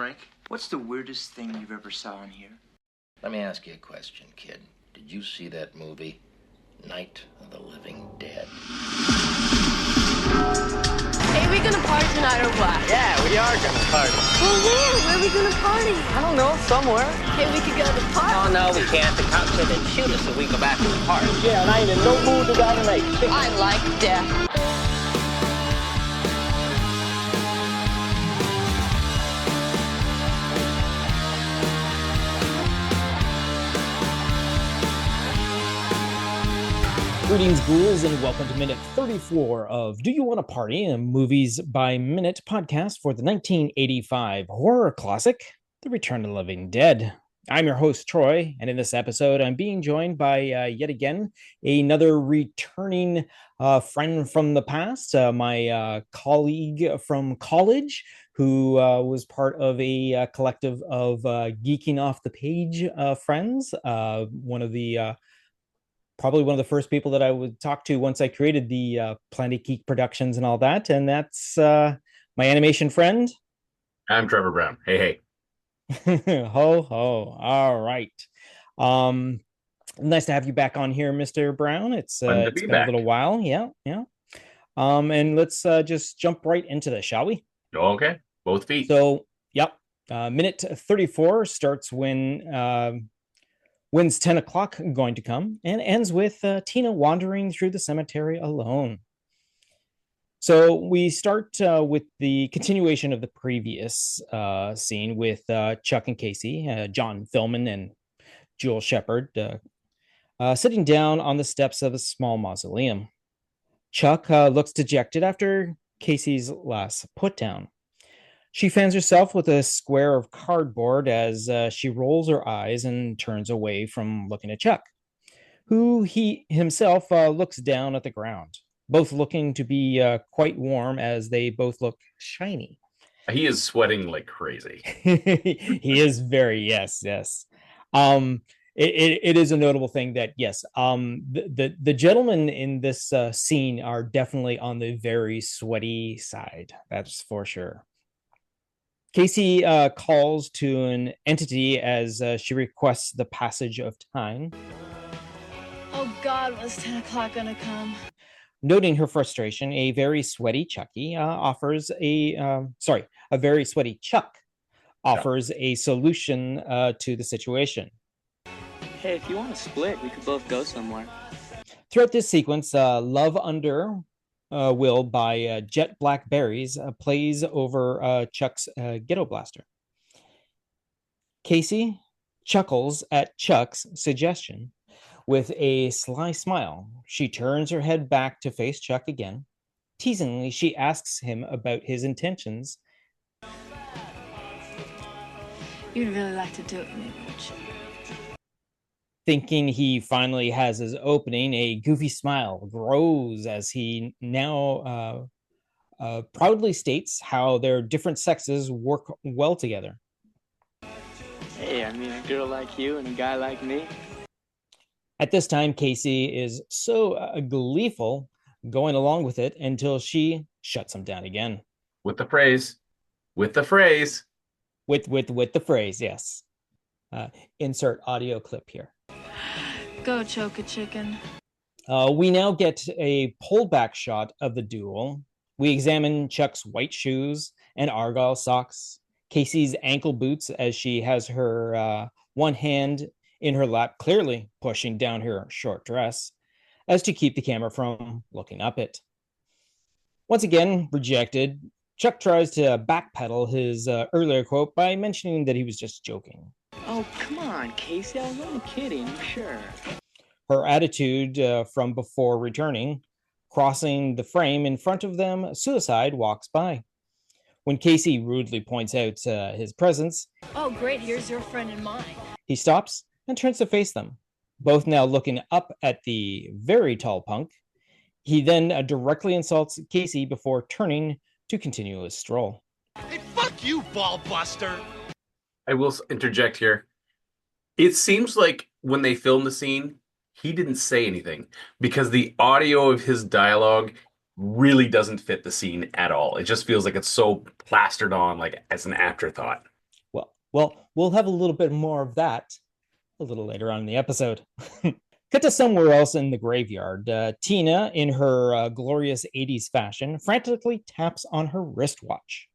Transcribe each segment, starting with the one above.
Frank. What's the weirdest thing you've ever saw in here? Let me ask you a question, kid. Did you see that movie, Night of the Living Dead? Hey, we gonna party tonight or what? Yeah, we are gonna party. Well, where are we gonna party? I don't know, somewhere. Hey, we could go to the park. Oh, no, we can't. The cops said they'd shoot us if we go back to the park. Yeah, and I ain't in no mood to go tonight. I like death. Greetings, ghouls, and welcome to minute 34 of Do You Want to Party? A Movies by Minute podcast for the 1985 horror classic, The Return of the Living Dead. I'm your host, Troy, and in this episode, I'm being joined by, yet again, another returning friend from the past, my colleague from college, who was part of a collective of Geeking Off the Page friends, probably one of the first people that I would talk to once I created the Planet Geek Productions and all that. And that's my animation friend. I'm Trevor Brown. Hey. Ho, ho. All right. Nice to have you back on here, Mr. Brown. It's been a little while. Yeah. And let's just jump right into this, shall we? Okay. Both feet. So, yep. Minute 34 starts when's 10 o'clock going to come, and ends with Tina wandering through the cemetery alone. So we start with the continuation of the previous scene with Chuck and Casey, John Philman and Jewel Shepard, sitting down on the steps of a small mausoleum. Chuck looks dejected after Casey's last put down. She fans herself with a square of cardboard as she rolls her eyes and turns away from looking at Chuck, who he himself looks down at the ground, both looking to be quite warm as they both look shiny. He is sweating like crazy. He is very, yes. It is a notable thing that, yes, the gentlemen in this scene are definitely on the very sweaty side. That's for sure. Casey calls to an entity as she requests the passage of time. Oh God, when's 10 o'clock gonna come? Noting her frustration, a very sweaty Chucky offers a very sweaty Chuck offers a solution to the situation. Hey, if you want to split, we could both go somewhere. Throughout this sequence, Love Under Will by Jet Blackberries plays over Chuck's Ghetto Blaster. Casey chuckles at Chuck's suggestion with a sly smile. She turns her head back to face Chuck again. Teasingly, she asks him about his intentions. You'd really like to do it with me, wouldn't you? Thinking he finally has his opening, a goofy smile grows as he now proudly states how their different sexes work well together. Hey, I mean, a girl like you and a guy like me. At this time, Casey is so gleeful, going along with it until she shuts him down again. With the phrase. With the phrase, yes. Insert audio clip here. Go choke a chicken. We now get a pullback shot of the duel. We examine Chuck's white shoes and argyle socks, Casey's ankle boots as she has her one hand in her lap, clearly pushing down her short dress, as to keep the camera from looking up it. Once again, rejected, Chuck tries to backpedal his earlier quote by mentioning that he was just joking. Oh, come on, Casey. I was only kidding, sure. Her attitude from before returning, crossing the frame in front of them, Suicide walks by. When Casey rudely points out his presence, Oh, great, here's your friend and mine. he stops and turns to face them, both now looking up at the very tall punk. He then directly insults Casey before turning to continue his stroll. Hey, fuck you, ball buster! I will interject here. It seems like when they filmed the scene, he didn't say anything because the audio of his dialogue really doesn't fit the scene at all. It just feels like it's so plastered on, like as an afterthought. Well, we'll have a little bit more of that a little later on in the episode. Cut to somewhere else in the graveyard. Tina, in her glorious 80s fashion, frantically taps on her wristwatch.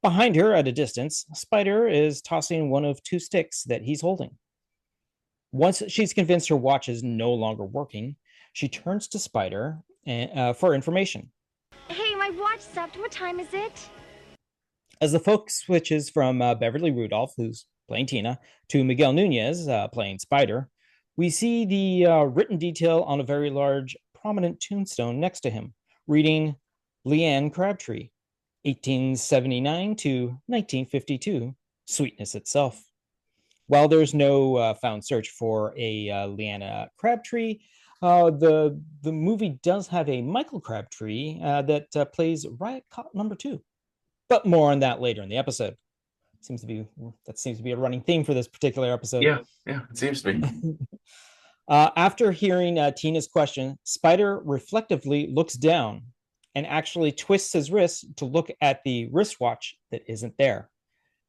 Behind her, at a distance, Spider is tossing one of two sticks that he's holding. Once she's convinced her watch is no longer working, she turns to Spider for information. Hey, my watch stopped. What time is it? As the focus switches from Beverly Rudolph, who's playing Tina, to Miguel Nunez, playing Spider, we see the written detail on a very large, prominent tombstone next to him, reading Leanne Crabtree, 1879 to 1952, sweetness itself. While there's no found search for a Leanna Crabtree, the movie does have a Michael Crabtree that plays Riot Cop number 2. But more on that later in the episode. Seems to be a running theme for this particular episode. Yeah, it seems to be. After hearing Tina's question, Spider reflectively looks down and actually twists his wrist to look at the wristwatch that isn't there.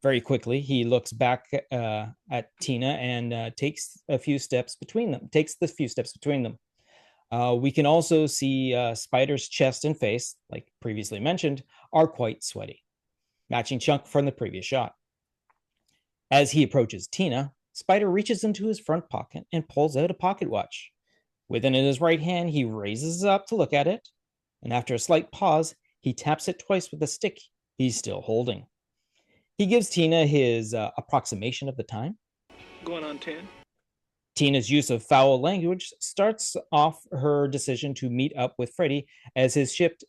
Very quickly, he looks back at Tina and takes the few steps between them. We can also see Spider's chest and face, like previously mentioned, are quite sweaty, matching Chunk from the previous shot. As he approaches Tina, Spider reaches into his front pocket and pulls out a pocket watch. With it in his right hand, he raises it up to look at it, and after a slight pause, he taps it twice with the stick he's still holding. He gives Tina his approximation of the time. Going on 10. Tina's use of foul language starts off her decision to meet up with Freddy as his shift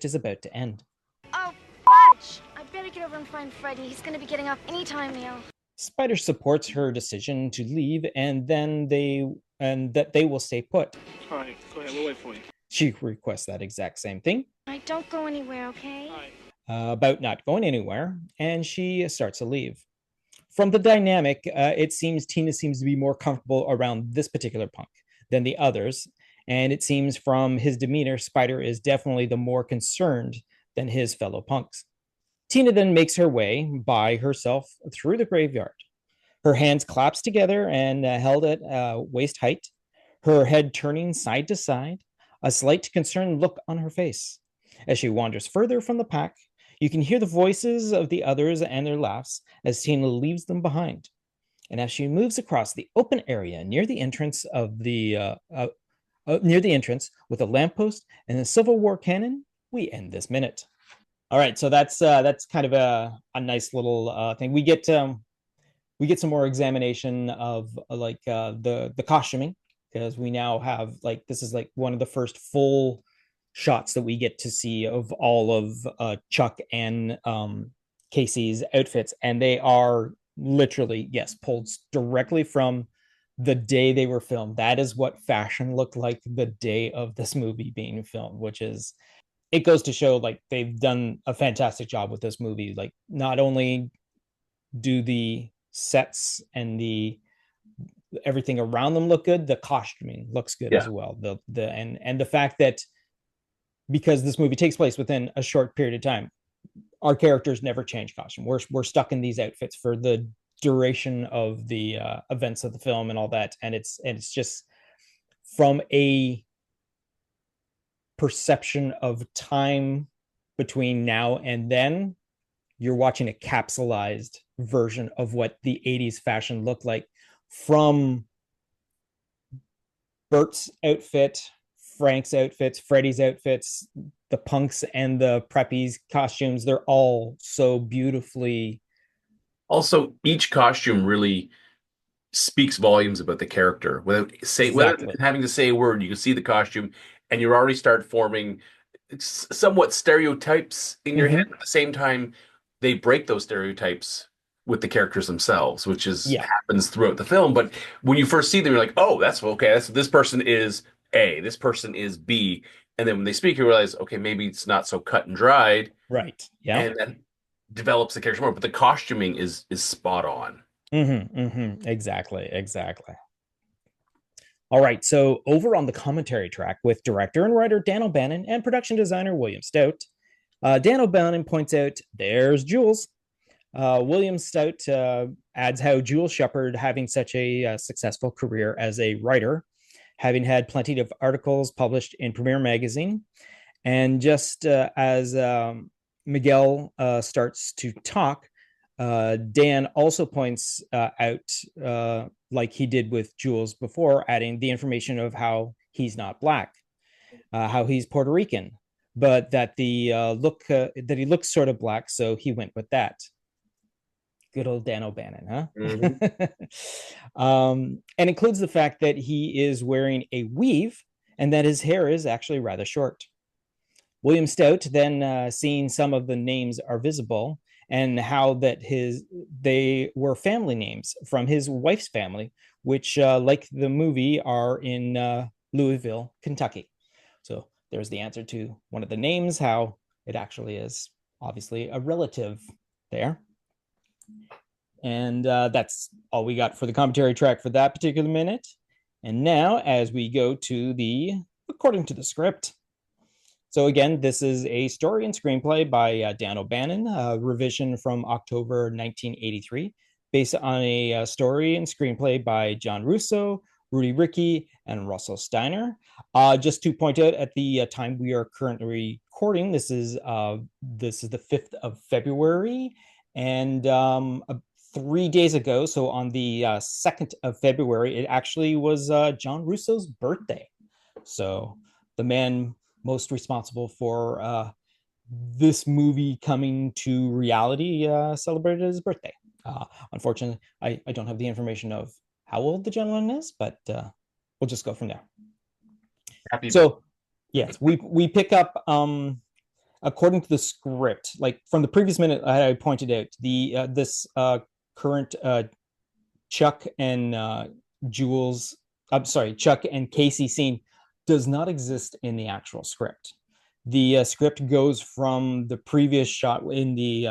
is about to end. Oh, fudge! I better get over and find Freddy. He's gonna be getting off any time now. Spider supports her decision to leave, and that they will stay put. All right, go ahead. We'll wait for you. She requests that exact same thing. All right, don't go anywhere, okay? All right. About not going anywhere, and she starts to leave. From the dynamic, it seems Tina seems to be more comfortable around this particular punk than the others, and it seems from his demeanor, Spider is definitely the more concerned than his fellow punks. Tina then makes her way by herself through the graveyard. Her hands clasped together and held at waist height, her head turning side to side, a slight concerned look on her face. As she wanders further from the pack, you can hear the voices of the others and their laughs as Tina leaves them behind. And as she moves across the open area near the entrance with a lamppost and a Civil War cannon, we end this minute. All right, so that's kind of a nice little thing. We get some more examination of the costuming, because we now have this is one of the first full shots that we get to see of all of Chuck and Casey's outfits, and they are literally pulled directly from the day they were filmed. That is what fashion looked like the day of this movie being filmed, which is, it goes to show they've done a fantastic job with this movie. Not only do the sets and everything around them look good, the costuming looks good as well. The fact that because this movie takes place within a short period of time, our characters never change costume. We're stuck in these outfits for the duration of the events of the film and all that, and it's just from a perception of time between now and then, you're watching a capsulized version of what the 80s fashion looked like, from Bert's outfit, Frank's outfits, Freddy's outfits, the punks and the preppies costumes. They're all so beautifully. Also, each costume really speaks volumes about the character without having to say a word. You can see the costume and you already start forming somewhat stereotypes in your head. At the same time, they break those stereotypes with the characters themselves, which happens throughout the film. But when you first see them, you're like, oh, that's okay. This person is A, this person is B. And then when they speak, you realize, okay, maybe it's not so cut and dried. Right. Yeah. And then develops the character more. But the costuming is spot on. Exactly. All right. So over on the commentary track with director and writer Dan O'Bannon and production designer William Stout, Dan O'Bannon points out, there's Jules. William Stout adds how Jules Shepard, having such a successful career as a writer, having had plenty of articles published in Premiere Magazine, and just as Miguel starts to talk, Dan also points out, like he did with Jules before, adding the information of how he's not black, how he's Puerto Rican, but that the that he looks sort of black, so he went with that. Good old Dan O'Bannon, huh? Mm-hmm. And includes the fact that he is wearing a weave and that his hair is actually rather short. William Stout then, seeing some of the names are visible and how that they were family names from his wife's family, which, like the movie, are in Louisville, Kentucky. So there's the answer to one of the names, how it actually is obviously a relative there. And that's all we got for the commentary track for that particular minute. And now, as we go to the according to the script. So again, this is a story and screenplay by Dan O'Bannon, a revision from October 1983, based on a story and screenplay by John Russo, Rudy Rickey, and Russell Steiner. Just to point out, at the time we are currently recording, this is the 5th of February, and 3 days ago, so on the 2nd of February, it actually was John Russo's birthday. So the man most responsible for this movie coming to reality celebrated his birthday. Unfortunately, I don't have the information of how old the gentleman is, but we'll just go from there. Happy so, yes, we pick up according to the script, like from the previous minute I pointed out, the this current Chuck and Jules, I'm sorry, Chuck and Casey scene does not exist in the actual script. The script goes from the previous shot in the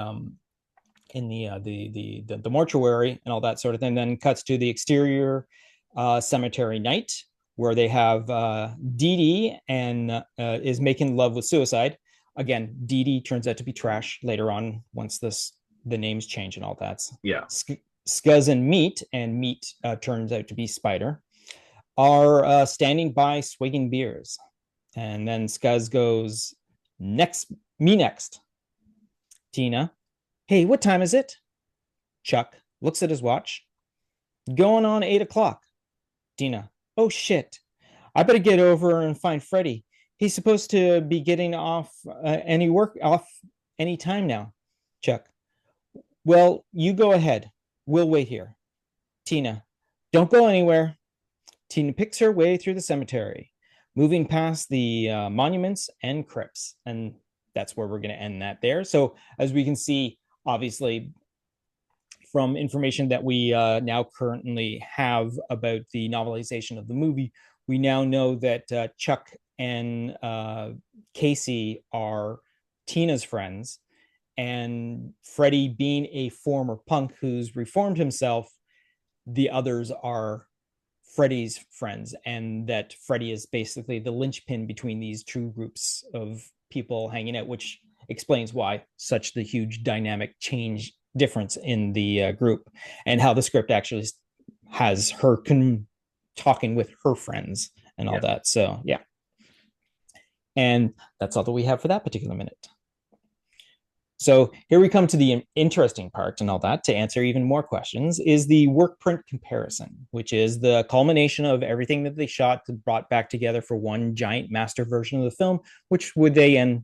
mortuary and all that sort of thing, then cuts to the exterior cemetery night where they have Dee Dee and is making love with suicide. Again, Dee Dee turns out to be trash later on once the names change and all that. Yeah. Scuzz and Meat turns out to be Spider, are standing by swigging beers. And then Scuzz goes, me next. Tina, hey, what time is it? Chuck looks at his watch. Going on 8 o'clock. Tina, oh shit. I better get over and find Freddie. He's supposed to be getting off any time now. Chuck, well, you go ahead. We'll wait here. Tina, don't go anywhere. Tina picks her way through the cemetery, moving past the monuments and crypts. And that's where we're going to end that there. So as we can see, obviously, from information that we now currently have about the novelization of the movie, we now know that Chuck and Casey are Tina's friends. And Freddie, being a former punk who's reformed himself, the others are Freddie's friends, and that Freddie is basically the linchpin between these two groups of people hanging out, which explains why such the huge dynamic change difference in the group, and how the script actually has her talking with her friends and all that. So yeah, and that's all that we have for that particular minute. So here we come to the interesting part and all that. To answer even more questions is the work print comparison, which is the culmination of everything that they shot brought back together for one giant master version of the film, which would they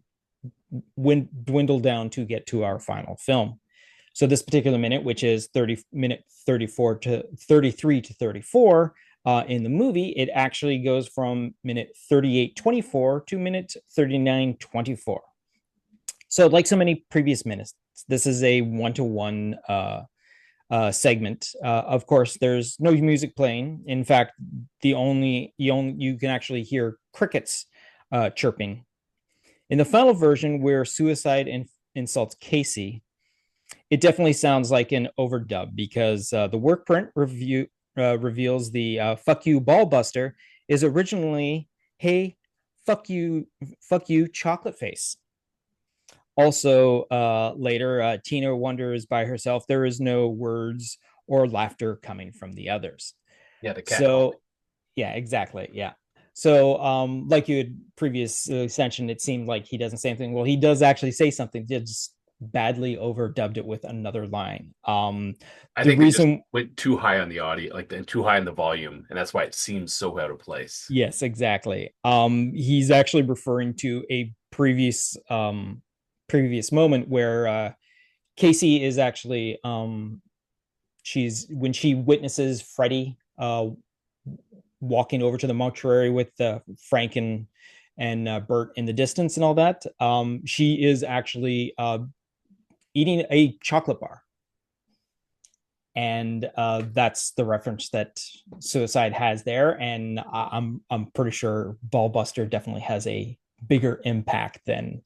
dwindle down to get to our final film. So this particular minute, which is minute 33 to 34 in the movie, it actually goes from minute 38:24 to minute 39:24. So like so many previous minutes, this is a one-to-one segment. Of course, there's no music playing. In fact, you can actually hear crickets chirping. In the final version, where suicide insults Casey, it definitely sounds like an overdub, because the work print reveals the "fuck you, ballbuster" is originally "hey, fuck you, chocolate face." Also, later, Tina wonders by herself, there is no words or laughter coming from the others. Yeah, the cat calling. So, yeah, exactly. Yeah. So, like you had previously mentioned, it seemed like he doesn't say anything. Well, he does actually say something, just badly overdubbed it with another line. I The think they just reason, went too high on the audio, too high in the volume, and that's why it seems so out of place. yes, exactly. He's actually referring to a previous moment where Casey is actually she's when she witnesses Freddie walking over to the mortuary with Frank and Bert in the distance and all that. She is actually eating a chocolate bar, and that's the reference that Suicide has there. And I'm pretty sure Ballbuster definitely has a bigger impact than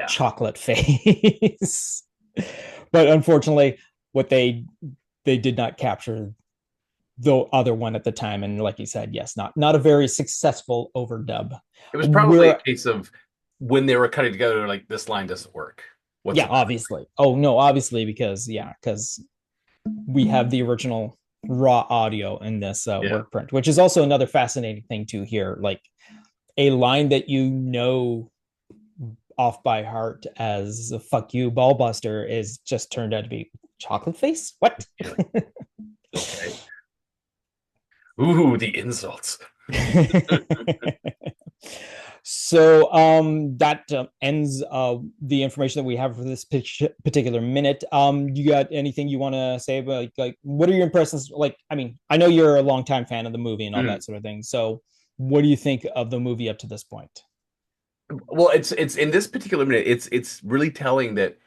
Chocolate Face. But unfortunately, what they did not capture the other one at the time, and like you said, yes, not a very successful overdub. It was probably a case of when they were cutting together, like, this line doesn't work. Yeah, obviously. Oh no, obviously, because we have the original raw audio in this work print, which is also another fascinating thing to hear. Like a line that off by heart as a "fuck you, Ballbuster" is just turned out to be Chocolate Face. What? Okay. Ooh, the insults. So that ends the information that we have for this particular minute. You got anything you want to say about like what are your impressions? Like, I mean, I know you're a longtime fan of the movie and all that sort of thing. So what do you think of the movie up to this point? Well, it's in this particular minute, it's really telling that,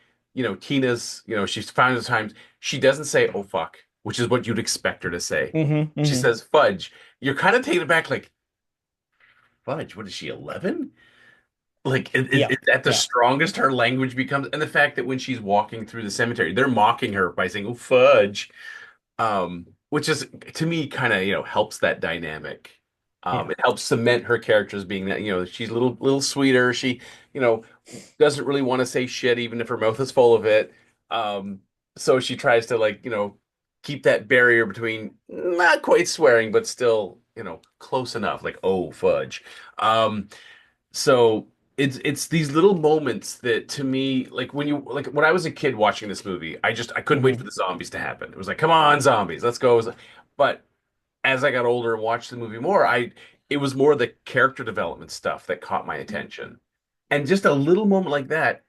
Tina's, she's found the times she doesn't say, "Oh fuck," which is what you'd expect her to say. She says "fudge." You're kind of taken aback, like, fudge, what is she, 11? Like, it's at the strongest her language becomes, and the fact that when she's walking through the cemetery, they're mocking her by saying, "Oh, fudge," which is, to me, kind of, helps that dynamic. It helps cement her character as being that, she's a little sweeter. She, doesn't really want to say shit, even if her mouth is full of it. So she tries to, like, keep that barrier between not quite swearing, but still, close enough, like, "Oh, fudge." So it's these little moments that, to me, like, when I was a kid watching this movie, I couldn't wait for the zombies to happen. It was like, "Come on, zombies, let's go." But as I got older and watched the movie more, it was more the character development stuff that caught my attention. And just a little moment like that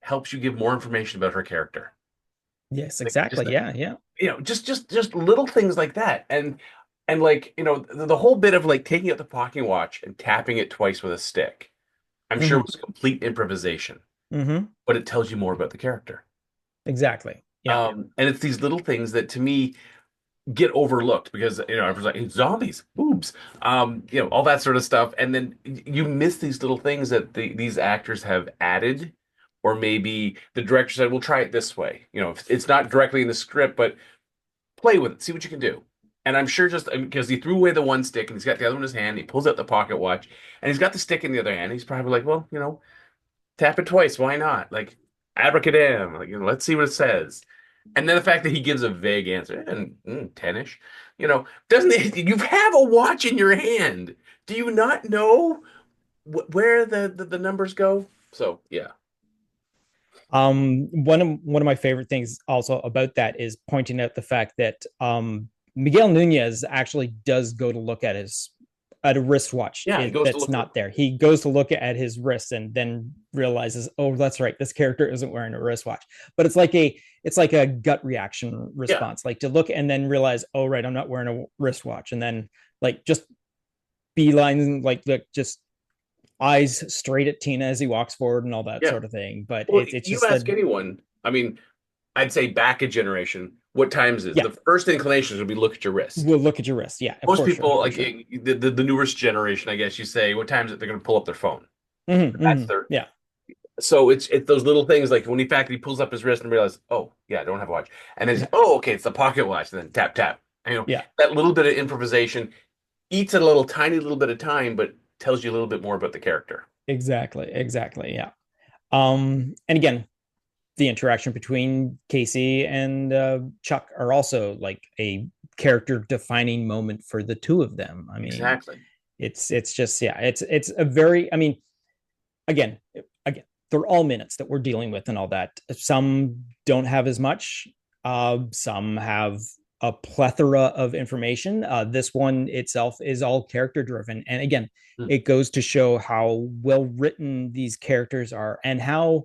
helps you give more information about her character. Yes, exactly. Yeah. Just little things like that. And like, the whole bit of, like, taking out the pocket watch and tapping it twice with a stick. I'm sure it was complete improvisation. But it tells you more about the character. Exactly. Yeah. And it's these little things that, to me, get overlooked because, everyone's like, "Zombies, boobs," all that sort of stuff, and then you miss these little things that these actors have added, or maybe the director said, "We'll try it this way." It's not directly in the script, but play with it, see what you can do. And I'm sure, just because he threw away the one stick and he's got the other one in his hand, he pulls out the pocket watch and he's got the stick in the other hand. He's probably like, "Well, tap it twice, why not? Like, abracadam, like, let's see what it says." And then the fact that he gives a vague answer, and 10-ish, doesn't it, you have a watch in your hand. Do you not know where the numbers go? So, yeah. One of my favorite things also about that is pointing out the fact that Miguel Nunez actually does go to look at a wristwatch that's not there. He goes to look at his wrist and then realizes, "Oh, that's right, this character isn't wearing a wristwatch." But it's like a gut reaction response, like to look and then realize, "Oh, right, I'm not wearing a wristwatch," and then, like, just beeline, like, just eyes straight at Tina as he walks forward and all that sort of thing. But it's you just ask anyone. I mean, I'd say back a generation, what times is the first inclination would be look at your wrist. We'll look at your wrist. Yeah. Most people, like, the newest generation, I guess you say, what time is it? They're going to pull up their phone. That's their So it's those little things, like when he pulls up his wrist and realizes, "Oh yeah, I don't have a watch," and then "Oh, okay, it's the pocket watch," and then tap tap. That little bit of improvisation eats a little tiny little bit of time, but tells you a little bit more about the character. Exactly. Yeah. And again, the interaction between Casey and Chuck are also like a character defining moment for the two of them. I mean, Exactly. it's just, yeah, it's a very, I mean, again, they're all minutes that we're dealing with and all that. Some don't have as much. Some have a plethora of information. This one itself is all character driven, and again, it goes to show how well written these characters are and how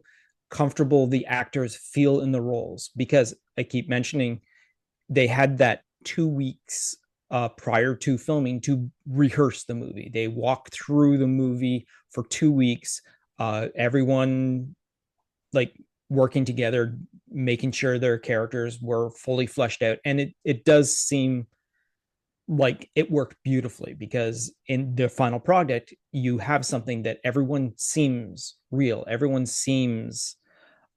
comfortable the actors feel in the roles. Because I keep mentioning they had that 2 weeks prior to filming to rehearse the movie. They walked through the movie for 2 weeks. Everyone like working together, making sure their characters were fully fleshed out, and it does seem like it worked beautifully because in the final product you have something that everyone seems real. Everyone seems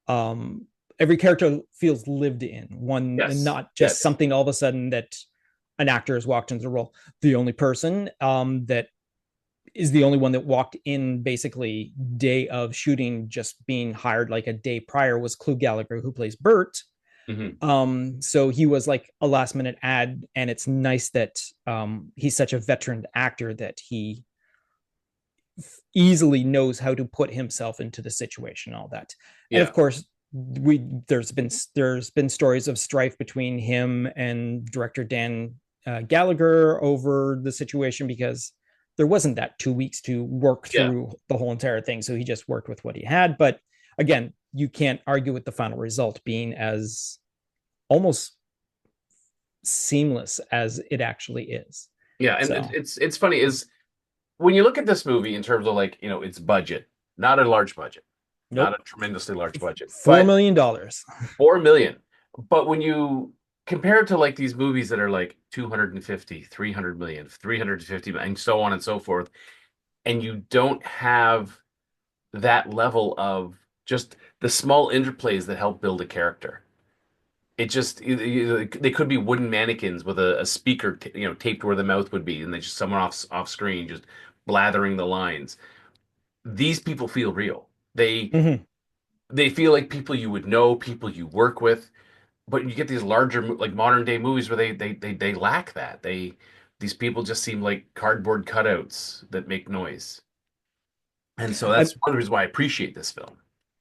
um every character feels lived in one, and Yes. not just Yes. something all of a sudden that an actor has walked into the role. The only person that is the only one that walked in basically day of shooting, just being hired like a day prior, was Clue Gallagher, who plays Bert. So he was like a last minute ad, and it's nice that he's such a veteran actor that he easily knows how to put himself into the situation and all that. And of course, there's been stories of strife between him and director Dan Gallagher over the situation, because there wasn't that 2 weeks to work through the whole entire thing, so he just worked with what he had. But again, you can't argue with the final result being as almost seamless as it actually is. Yeah, and So it's funny is when you look at this movie in terms of like, its budget, not a large budget, not nope, a tremendously large budget, $4 but million. 4 million. But when you compare it to like these movies that are like 250, 300 million, 350 and so on and so forth, and you don't have that level of just the small interplays that help build a character. It just they could be wooden mannequins with a speaker taped where the mouth would be, and they just someone off screen just blathering the lines. These people feel real. Mm-hmm. They feel like people you would know, people you work with. But you get these larger like modern day movies where they lack that. These people just seem like cardboard cutouts that make noise. And so I, that's one reason why I appreciate this film.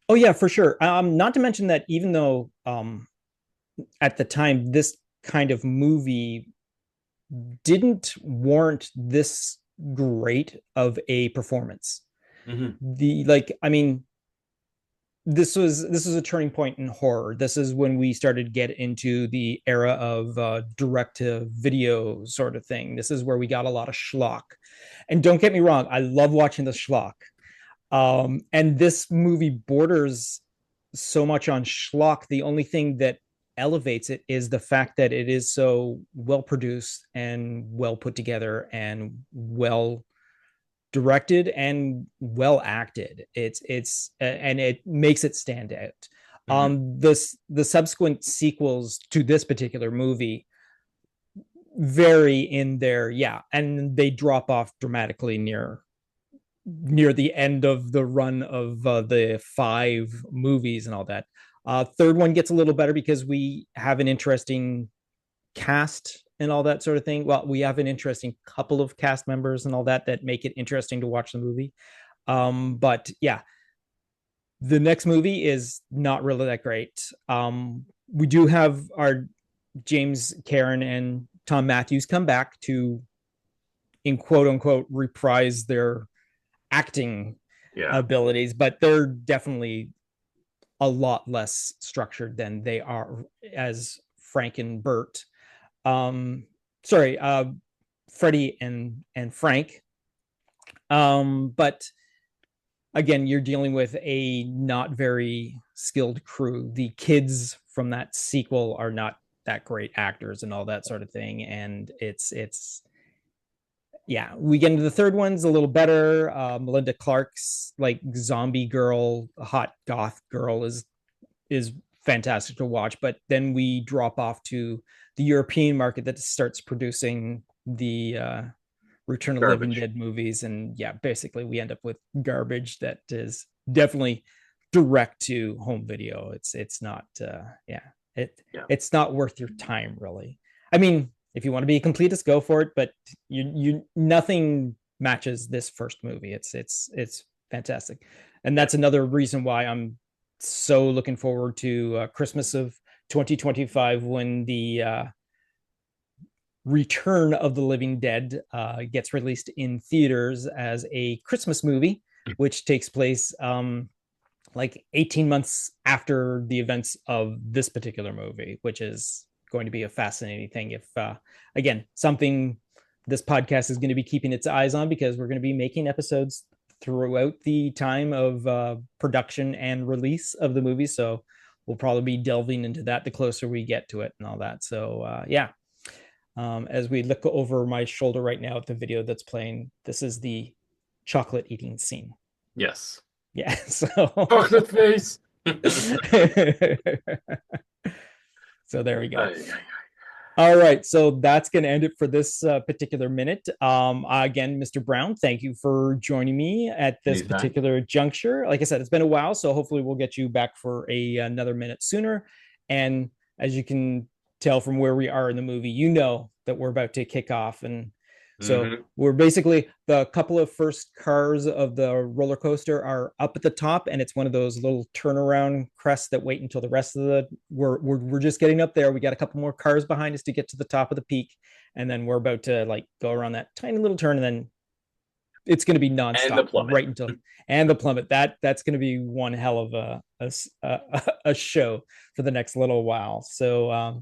oh yeah, for sure. Not to mention that even though at the time this kind of movie didn't warrant this great of a performance. The like, I mean, this was a turning point in horror. This is when we started to get into the era of direct to video sort of thing. This is where we got a lot of schlock. And don't get me wrong, I love watching the schlock. And this movie borders so much on schlock. The only thing that elevates it is the fact that it is so well produced and well put together and well directed and well acted. It's and it makes it stand out. The subsequent sequels to this particular movie vary in their, yeah, and they drop off dramatically near the end of the run of the 5 movies and all that. Third one gets a little better because we have an interesting cast and all that sort of thing. Well, we have an interesting couple of cast members and all that make it interesting to watch the movie. But yeah, the next movie is not really that great. We do have our James Karen and Tom Matthews come back to, in quote unquote, reprise their acting abilities, but they're definitely a lot less structured than they are as Frank and Bert. Sorry, Freddie and Frank. But again, you're dealing with a not very skilled crew. The kids from that sequel are not that great actors and all that sort of thing. And it's yeah, we get into the third one's a little better. Melinda Clark's like zombie girl, hot goth girl is fantastic to watch. But then we drop off to the European market that starts producing the Return of the Living Dead movies, and yeah, basically we end up with garbage that is definitely direct to home video. It's not it's not worth your time, really. I mean, if you want to be a completist, go for it, but you nothing matches this first movie. It's fantastic. And that's another reason why I'm so looking forward to Christmas of 2025, when the Return of the Living Dead gets released in theaters as a Christmas movie, which takes place like 18 months after the events of this particular movie, which is going to be a fascinating thing. If, again, something this podcast is going to be keeping its eyes on, because we're going to be making episodes throughout the time of production and release of the movie. So we'll probably be delving into that the closer we get to it and all that. So, yeah. As we look over my shoulder right now at the video that's playing, this is the chocolate eating scene. Yes. Yeah. So chocolate face. So there we go. All right, so that's going to end it for this particular minute. Again, Mr. Brown, thank you for joining me at this particular juncture. Like I said, it's been a while, so hopefully we'll get you back for another minute sooner. And as you can tell from where we are in the movie, you know that we're about to kick off. And so we're basically, the couple of first cars of the roller coaster are up at the top, and it's one of those little turnaround crests that wait until the rest of the, we're just getting up there. We got a couple more cars behind us to get to the top of the peak, and then we're about to like go around that tiny little turn, and then it's going to be nonstop right until, and the plummet. That's going to be one hell of a show for the next little while. So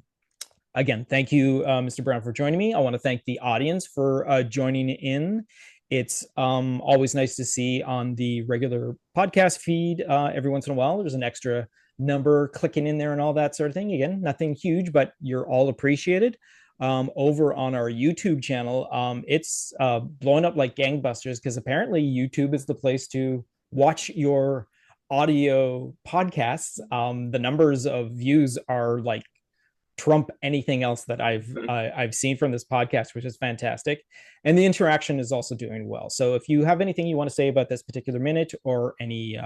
again, thank you, Mr. Brown, for joining me. I want to thank the audience for joining in. It's always nice to see on the regular podcast feed every once in a while. There's an extra number clicking in there and all that sort of thing. Again, nothing huge, but you're all appreciated. Over on our YouTube channel, it's blowing up like gangbusters, because apparently YouTube is the place to watch your audio podcasts. The numbers of views are like trump anything else that I've seen from this podcast, which is fantastic. And the interaction is also doing well. So if you have anything you want to say about this particular minute, or any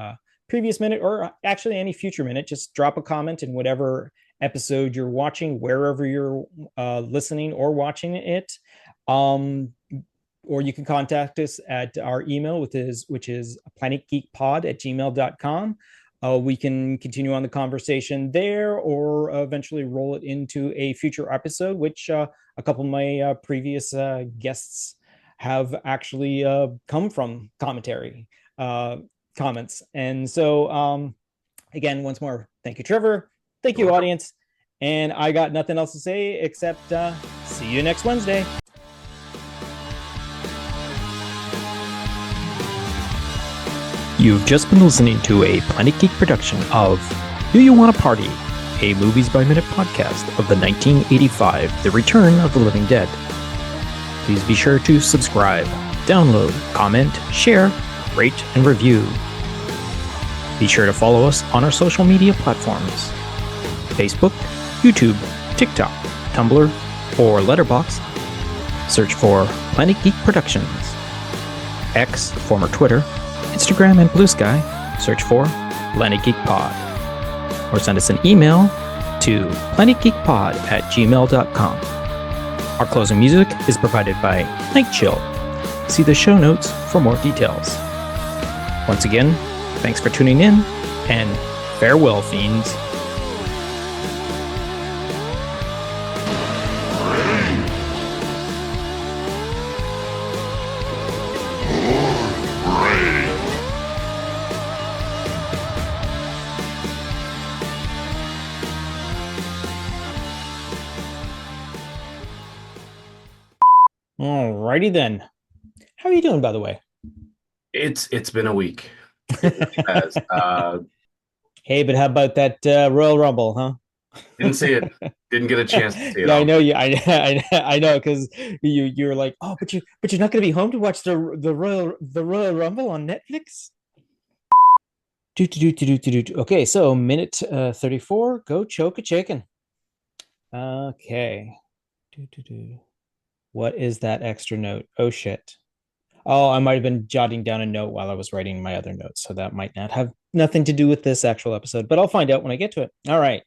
previous minute, or actually any future minute, just drop a comment in whatever episode you're watching, wherever you're listening or watching it. Or you can contact us at our email, which is planetgeekpod@gmail.com. We can continue on the conversation there, or eventually roll it into a future episode, which a couple of my previous guests have actually come from commentary comments. And so, again, once more, thank you, Trevor. Thank you, audience. And I got nothing else to say except see you next Wednesday. You've just been listening to a Planet Geek production of Do You Want to Party? A Movies by Minute podcast of the 1985 The Return of the Living Dead. Please be sure to subscribe, download, comment, share, rate, and review. Be sure to follow us on our social media platforms: Facebook, YouTube, TikTok, Tumblr, or Letterboxd. Search for Planet Geek Productions. X, former Twitter, Instagram, and Blue Sky, search for Planet Geek Pod. Or send us an email to planetgeekpod@gmail.com. Our closing music is provided by Night Chill. See the show notes for more details. Once again, thanks for tuning in, and farewell, fiends. Alrighty then. How are you doing, by the way? It's been a week. It has. Hey, but how about that Royal Rumble, huh? Didn't see it. Didn't get a chance to see it. Yeah, I know you. I know, because you're like, oh, but you're not going to be home to watch the Royal Rumble on Netflix. Okay, so minute 34. Go choke a chicken. Okay. What is that extra note? Oh shit. Oh, I might have been jotting down a note while I was writing my other notes, so that might not have nothing to do with this actual episode, but I'll find out when I get to it. All right.